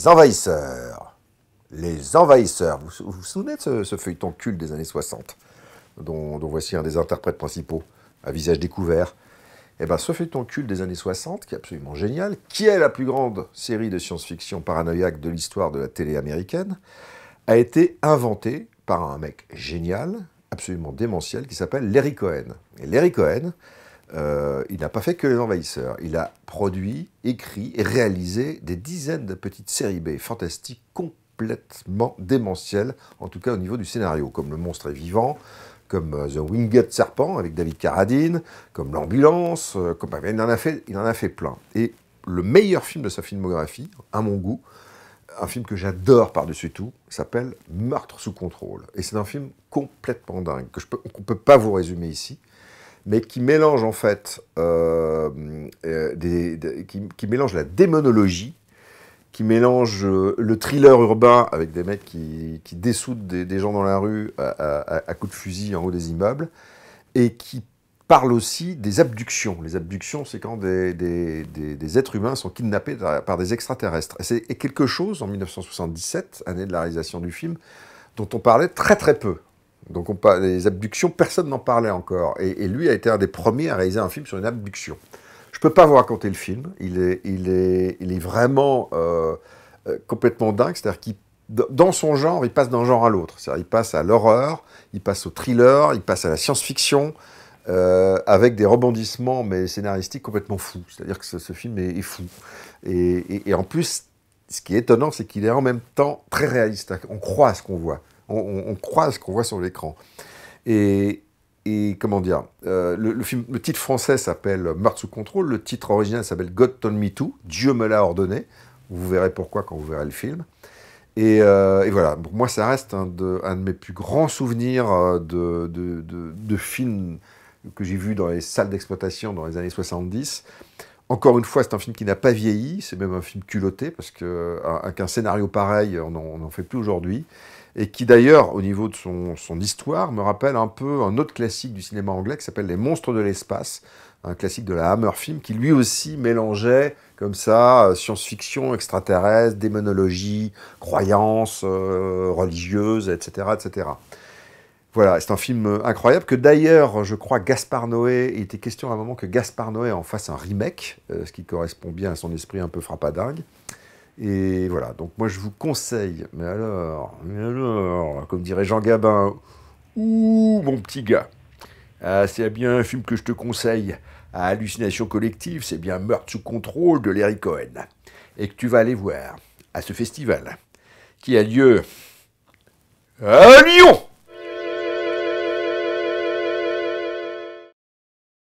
Les Envahisseurs. Les Envahisseurs. Vous vous souvenez de ce feuilleton culte des années 60, dont voici un des interprètes principaux, à visage découvert. Eh bien, ce feuilleton culte des années 60, qui est absolument génial, qui est la plus grande série de science-fiction paranoïaque de l'histoire de la télé américaine, a été inventé par un mec génial, absolument démentiel, qui s'appelle Larry Cohen. Et Larry Cohen, il n'a pas fait que Les Envahisseurs. Il a produit, écrit et réalisé des dizaines de petites séries B fantastiques complètement démentielles, en tout cas au niveau du scénario, comme Le Monstre est vivant, comme The Winged Serpent avec David Carradine, comme L'Ambulance, il en a fait plein. Et le meilleur film de sa filmographie, à mon goût, un film que j'adore par-dessus tout, s'appelle Meurtre sous contrôle. Et c'est un film complètement dingue, qu'on ne peut pas vous résumer ici, mais qui mélange en fait, qui mélange la démonologie, qui mélange le thriller urbain avec des mecs qui dessoudent des gens dans la rue à coups de fusil en haut des immeubles, et qui parle aussi des abductions. Les abductions, c'est quand des êtres humains sont kidnappés par des extraterrestres. Et c'est quelque chose, en 1977, année de la réalisation du film, dont on parlait très très peu. Donc les abductions, personne n'en parlait encore. Et lui a été un des premiers à réaliser un film sur une abduction. Je ne peux pas vous raconter le film. Il est vraiment complètement dingue. C'est-à-dire qu'il, dans son genre, il passe d'un genre à l'autre. C'est-à-dire il passe à l'horreur, il passe au thriller, il passe à la science-fiction, avec des rebondissements mais scénaristiques complètement fous. C'est-à-dire que ce film est fou. Et en plus, ce qui est étonnant, c'est qu'il est en même temps très réaliste. On croit à ce qu'on voit. On croit à ce qu'on voit sur l'écran. Et comment dire, le titre français s'appelle Meurtre sous contrôle, le titre original s'appelle God Told Me To, Dieu me l'a ordonné. Vous verrez pourquoi quand vous verrez le film. Et voilà, pour moi ça reste un de mes plus grands souvenirs de films que j'ai vu dans les salles d'exploitation dans les années 70. Encore une fois, c'est un film qui n'a pas vieilli, c'est même un film culotté, parce qu'un scénario pareil, on n'en fait plus aujourd'hui, et qui d'ailleurs, au niveau de son histoire, me rappelle un peu un autre classique du cinéma anglais qui s'appelle Les Monstres de l'espace, un classique de la Hammer Film, qui lui aussi mélangeait comme ça science-fiction, extraterrestre, démonologie, croyances religieuses, etc., etc. Voilà, c'est un film incroyable que d'ailleurs, je crois, Gaspard Noé, il était question à un moment que Gaspard Noé en fasse un remake, ce qui correspond bien à son esprit un peu frappadingue. Et voilà, donc moi je vous conseille, mais alors, comme dirait Jean Gabin, ouh mon petit gars, c'est bien un film que je te conseille à hallucination collective, c'est bien Meurtre sous contrôle de Larry Cohen, et que tu vas aller voir à ce festival qui a lieu à Lyon.